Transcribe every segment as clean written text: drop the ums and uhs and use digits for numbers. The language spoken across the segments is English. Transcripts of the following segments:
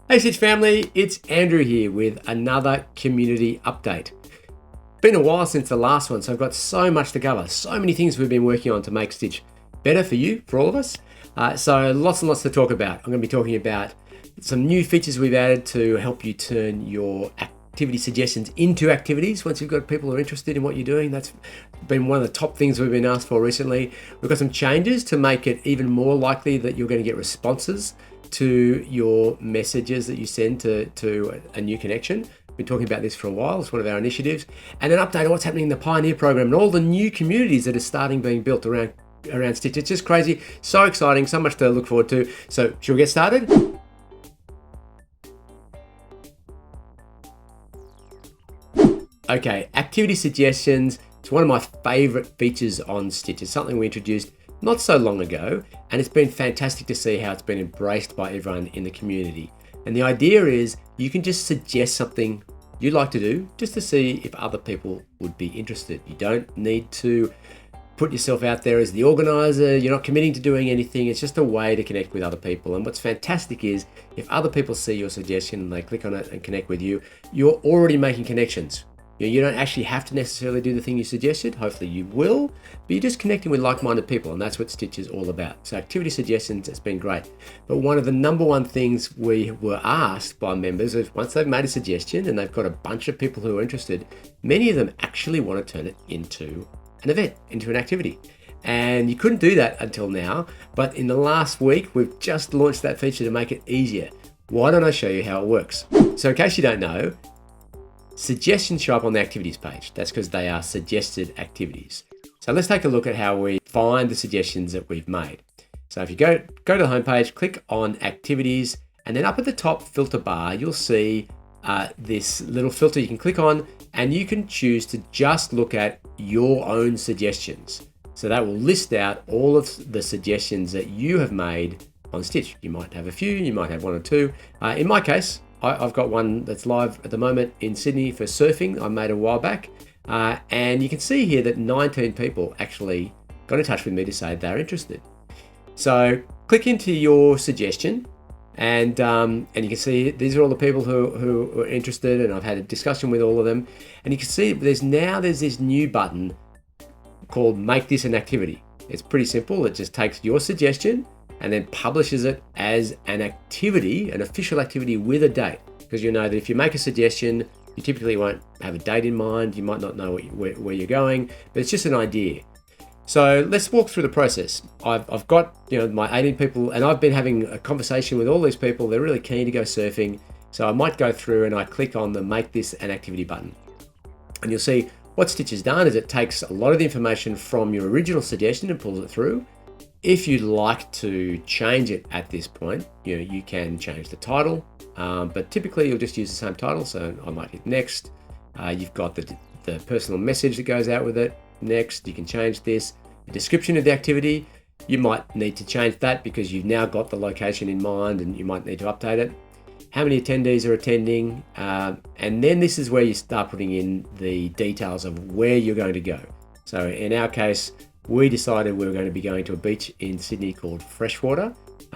Hey Stitch family, it's Andrew here with another community update. Been a while since the last one, so I've got so much to cover, so many things we've been working on to make Stitch better for you, for all of us. So lots and lots to talk about. I'm going to be talking about some new features we've added to help you turn your activity suggestions into activities once you've got people who are interested in what you're doing. That's been one of the top things we've been asked for recently. We've got some changes to make it even more likely that you're going to get responses to your messages that you send to a new connection. We've been talking about this for a while. It's one of our initiatives. And an update on what's happening in the Pioneer program and all the new communities that are starting being built around Stitch. It's just crazy, so exciting, so much to look forward to. So should we get started? Okay, activity suggestions. It's one of my favorite features on Stitch. It's something we introduced not so long ago, and it's been fantastic to see how it's been embraced by everyone in the community. And the idea is you can just suggest something you'd like to do just to see if other people would be interested. You don't need to put yourself out there as the organizer. You're not committing to doing anything. It's just a way to connect with other people. And what's fantastic is if other people see your suggestion and they click on it and connect with you, you're already making connections. You don't actually have to necessarily do the thing you suggested. Hopefully you will, but you're just connecting with like-minded people, and that's what Stitch is all about. So activity suggestions, it's been great. But one of the number one things we were asked by members is once they've made a suggestion and they've got a bunch of people who are interested, many of them actually want to turn it into an event, into an activity. And you couldn't do that until now, but in the last week, we've just launched that feature to make it easier. Why don't I show you how it works? So in case you don't know, suggestions show up on the activities page. That's because they are suggested activities. So let's take a look at how we find the suggestions that we've made. So if you go to the homepage, click on activities, and then up at the top filter bar, you'll see this little filter you can click on, and you can choose to just look at your own suggestions. So that will list out all of the suggestions that you have made on Stitch. You might have a few, you might have one or two. In my case, I've got one that's live at the moment in Sydney for surfing. I made a while back. And you can see here that 19 people actually got in touch with me to say they're interested. So click into your suggestion and you can see these are all the people who are interested, and I've had a discussion with all of them. And you can see there's this new button called Make This an Activity. It's pretty simple. It just takes your suggestion and then publishes it as an activity, an official activity with a date. Because you know that if you make a suggestion, you typically won't have a date in mind. You might not know where you're going, but it's just an idea. So let's walk through the process. I've got my 18 people, and I've been having a conversation with all these people. They're really keen to go surfing. So I might go through and I click on the Make This an Activity button. And you'll see what Stitch has done is it takes a lot of the information from your original suggestion and pulls it through. If you'd like to change it at this point, you can change the title, but typically you'll just use the same title. So I might hit next. You've got the personal message that goes out with it. Next, you can change this. The description of the activity, you might need to change that because you've now got the location in mind and you might need to update it. How many attendees are attending? And then this is where you start putting in the details of where you're going to go. So in our case, we decided we were going to be going to a beach in Sydney called Freshwater.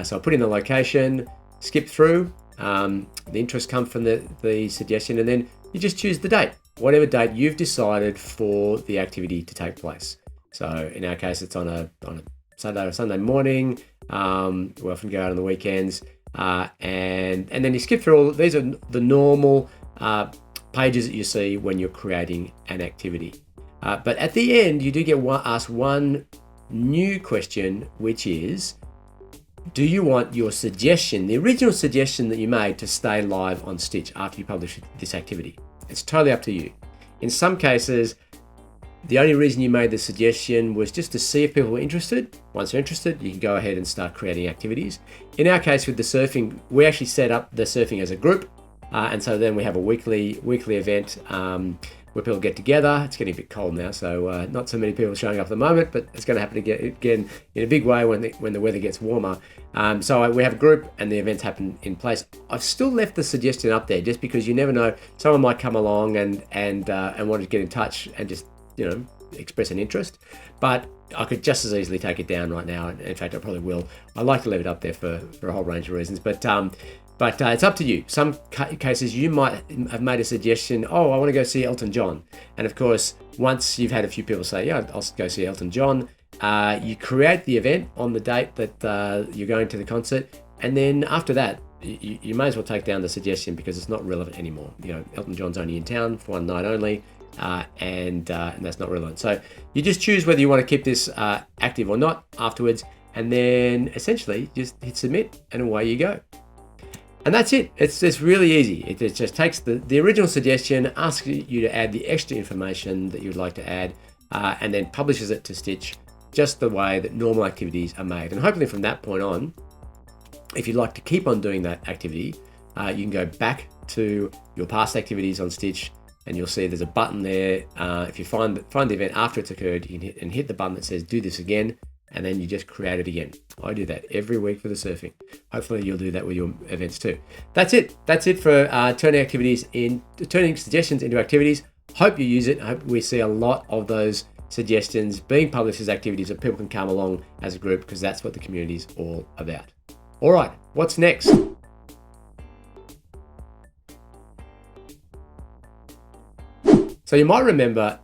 So I put in the location, skip through, the interest comes from the suggestion, and then you just choose the date, whatever date you've decided for the activity to take place. So in our case, it's on a Saturday or Sunday morning. We often go out on the weekends, and then you skip through all. These are the normal pages that you see when you're creating an activity. But at the end, you do get asked one new question, which is, do you want your suggestion, the original suggestion that you made, to stay live on Stitch after you publish this activity? It's totally up to you. In some cases, the only reason you made the suggestion was just to see if people were interested. Once they're interested, you can go ahead and start creating activities. In our case with the surfing, we actually set up the surfing as a group. And so then we have a weekly event where people get together. It's getting a bit cold now, so not so many people showing up at the moment, but it's going to happen again in a big way when the weather gets warmer. So we have a group and the events happen in place. I've still left the suggestion up there just because you never know. Someone might come along and want to get in touch and just express an interest, but I could just as easily take it down right now. In fact, I probably will. I like to leave it up there for a whole range of reasons, but But it's up to you. Some cases you might have made a suggestion, oh, I want to go see Elton John. And of course, once you've had a few people say, yeah, I'll go see Elton John, you create the event on the date that you're going to the concert. And then after that, you may as well take down the suggestion because it's not relevant anymore. Elton John's only in town for one night only, and that's not relevant. So you just choose whether you want to keep this active or not afterwards, and then essentially just hit submit and away you go. And that's it. It's really easy. It just takes the original suggestion, asks you to add the extra information that you'd like to add, and then publishes it to Stitch just the way that normal activities are made. And hopefully from that point on, if you'd like to keep on doing that activity, you can go back to your past activities on Stitch, and you'll see there's a button there. If you find the event after it's occurred, you can hit the button that says do this again, and then you just create it again. I do that every week for the surfing. Hopefully you'll do that with your events too. That's it. That's it for turning suggestions into activities. Hope you use it. I hope we see a lot of those suggestions being published as activities that people can come along as a group, because that's what the community is all about. All right, what's next? So you might remember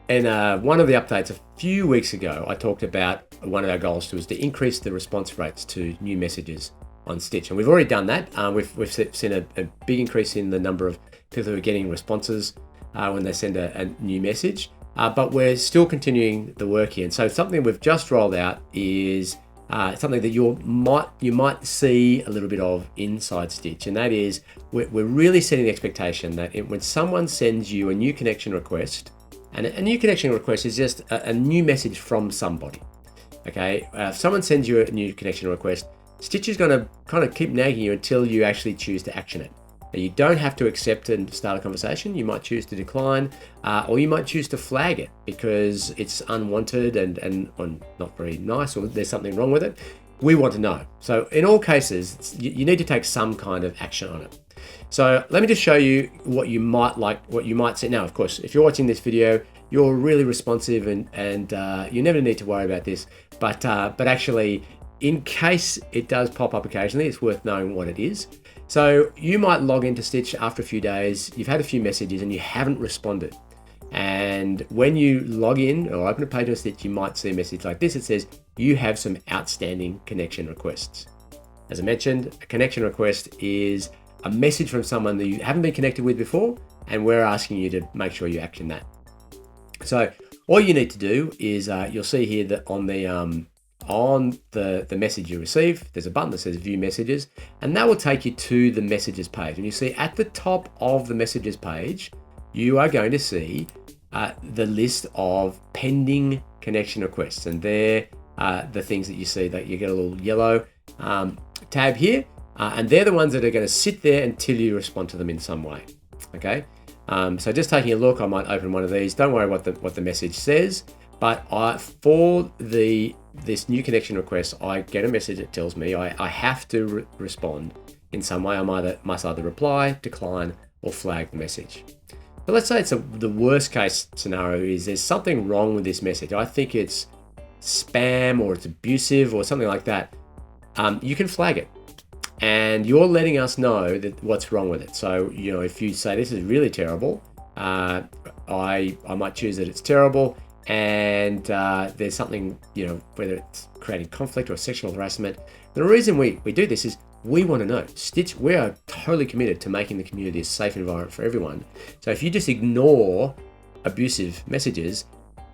in one of the updates a few weeks ago, I talked about one of our goals was to increase the response rates to new messages on Stitch. And we've already done that. We've seen a big increase in the number of people who are getting responses when they send a new message. But we're still continuing the work here. And so something we've just rolled out is something that you might see a little bit of inside Stitch, and that is we're really setting the expectation that when someone sends you a new connection request, and a new connection request is just a new message from somebody. Okay, if someone sends you a new connection request, Stitch is going to kind of keep nagging you until you actually choose to action it. Now, you don't have to accept and start a conversation. You might choose to decline, or you might choose to flag it because it's unwanted and not very nice, or there's something wrong with it. We want to know. So in all cases, you need to take some kind of action on it. So let me just show you what you might see. Now, of course, if you're watching this video, you're really responsive and you never need to worry about this. But actually, in case it does pop up occasionally, it's worth knowing what it is. So you might log into Stitch after a few days, you've had a few messages and you haven't responded. And when you log in or open a page on Stitch, you might see a message like this. It says, you have some outstanding connection requests. As I mentioned, a connection request is a message from someone that you haven't been connected with before, and we're asking you to make sure you action that. So all you need to do is, you'll see here that on the message you receive, there's a button that says view messages, and that will take you to the messages page. And you see at the top of the messages page, you are going to see the list of pending connection requests. And they're the things that you see, that you get a little yellow tab here. And they're the ones that are going to sit there until you respond to them in some way. Okay. So just taking a look, I might open one of these. Don't worry what the message says, but for this new connection request, I get a message that tells me I have to respond in some way. I must either reply, decline, or flag the message. But let's say the worst case scenario is there's something wrong with this message. I think it's spam or it's abusive or something like that. You can flag it, and you're letting us know that what's wrong with it. So if you say this is really terrible, I might choose that it's terrible. And there's something, whether it's creating conflict or sexual harassment. The reason we do this is we want to know. Stitch, we are totally committed to making the community a safe environment for everyone. So if you just ignore abusive messages,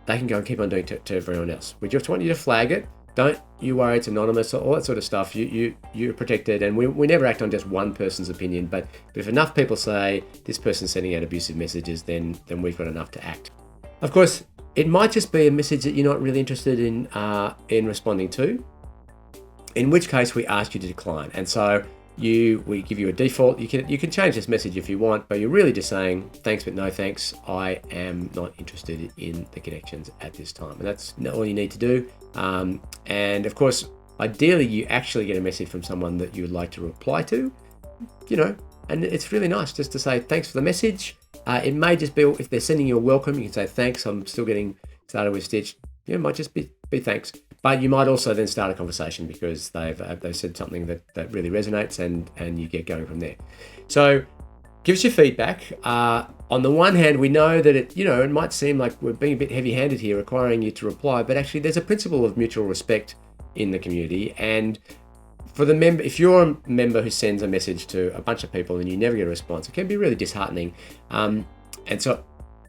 they can go and keep on doing it to everyone else. We just want you to flag it. Don't you worry, it's anonymous, all that sort of stuff. You're protected, and we never act on just one person's opinion. But if enough people say this person's sending out abusive messages, then we've got enough to act. Of course, it might just be a message that you're not really interested in responding to, in which case we ask you to decline. And so we give you a default. You can change this message if you want, but you're really just saying thanks but no thanks. I am not interested in the connections at this time, and that's all you need to do. And of course, ideally, you actually get a message from someone that you would like to reply to. And it's really nice just to say thanks for the message. It may just be, if they're sending you a welcome, you can say thanks, I'm still getting started with Stitch. It might just be thanks. But you might also then start a conversation because they've said something that really resonates, and you get going from there. So give us your feedback. On the one hand, we know that it might seem like we're being a bit heavy-handed here, requiring you to reply, but actually there's a principle of mutual respect in the community. And for the member, if you're a member who sends a message to a bunch of people and you never get a response, it can be really disheartening. And so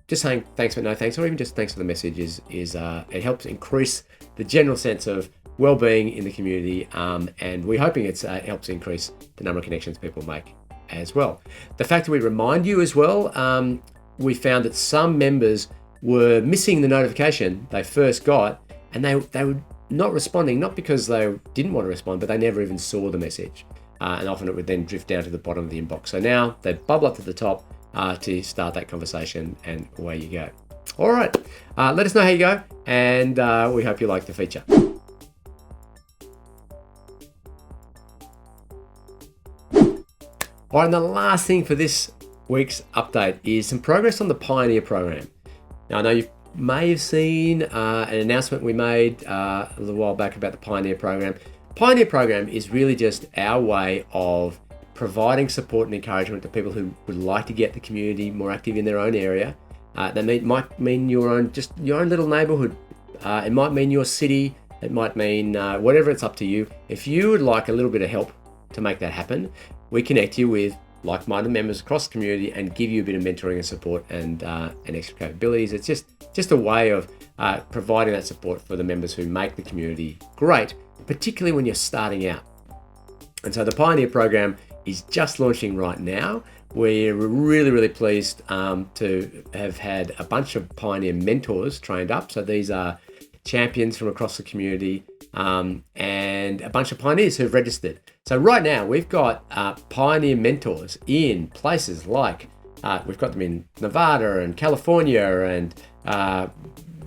just saying thanks but no thanks, or even just thanks for the message it helps increase the general sense of well-being in the community, and we're hoping it helps increase the number of connections people make as well. The fact that we remind you as well, we found that some members were missing the notification they first got, and they were not responding, not because they didn't want to respond, but they never even saw the message, and often it would then drift down to the bottom of the inbox. So now they bubble up to the top to start that conversation, and away you go. All right, let us know how you go, and we hope you like the feature. All right, and the last thing for this week's update is some progress on the Pioneer program. Now, I know you may have seen an announcement we made a little while back about the Pioneer program. Pioneer program is really just our way of providing support and encouragement to people who would like to get the community more active in their own area. That might mean your own little neighborhood. It might mean your city. It might mean whatever. It's up to you. If you would like a little bit of help to make that happen, we connect you with like-minded members across the community and give you a bit of mentoring and support and extra capabilities. It's just a way of providing that support for the members who make the community great, particularly when you're starting out. And so the Pioneer program is just launching right now. We're really, really pleased to have had a bunch of Pioneer mentors trained up. So these are champions from across the community, and a bunch of pioneers who've registered. So right now we've got Pioneer mentors in places like, we've got them in Nevada and California and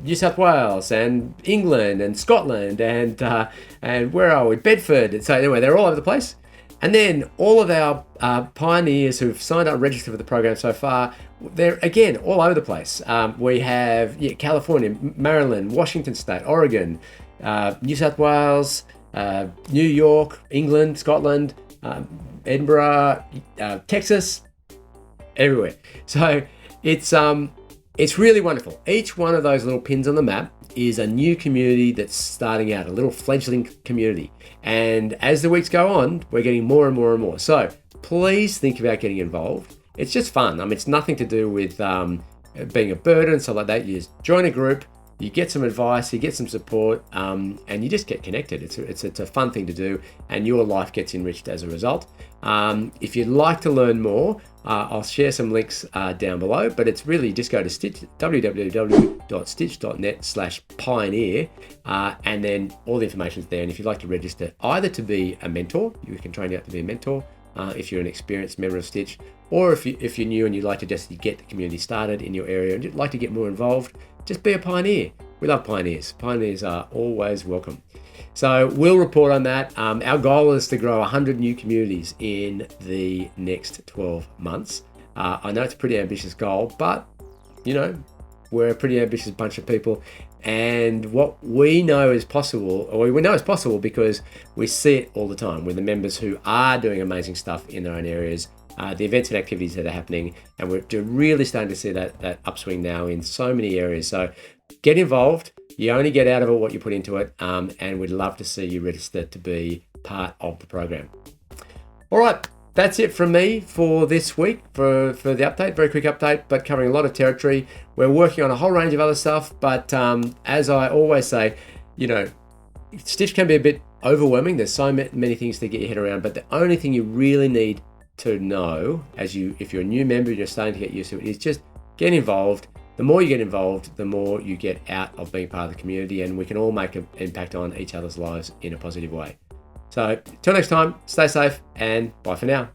New South Wales and England and Scotland and where are we? Bedford. So anyway, they're all over the place. And then all of our pioneers who've signed up and registered for the program so far, they're again all over the place. We have California, Maryland, Washington State, Oregon, New South Wales, New York, England, Scotland, Edinburgh, Texas, everywhere. So it's really wonderful. Each one of those little pins on the map is a new community that's starting out, a little fledgling community. And as the weeks go on, we're getting more and more and more. So please think about getting involved. It's just fun. I mean, it's nothing to do with being a burden and stuff like that. You just join a group, you get some advice, you get some support, and you just get connected. It's a fun thing to do, and your life gets enriched as a result. If you'd like to learn more, I'll share some links down below, but it's really just go to www.stitch.net/pioneer, and then all the information's there. And if you'd like to register either to be a mentor, you can train you up to be a mentor if you're an experienced member of Stitch, or if you're new and you'd like to just get the community started in your area and you'd like to get more involved, just be a pioneer. We love pioneers. Pioneers are always welcome. So we'll report on that. Our goal is to grow 100 new communities in the next 12 months. I know it's a pretty ambitious goal, but we're a pretty ambitious bunch of people. And what we know is possible, or we know is possible because we see it all the time with the members who are doing amazing stuff in their own areas, the events and activities that are happening. And we're really starting to see that upswing now in so many areas. So get involved. You only get out of it what you put into it, and we'd love to see you register to be part of the program. All right, that's it from me for this week for the update. Very quick update, but covering a lot of territory. We're working on a whole range of other stuff, but as I always say, Stitch can be a bit overwhelming. There's so many things to get your head around, but the only thing you really need to know, if you're a new member and you're starting to get used to it, is just get involved. The more you get involved, the more you get out of being part of the community, and we can all make an impact on each other's lives in a positive way. So, till next time, stay safe and bye for now.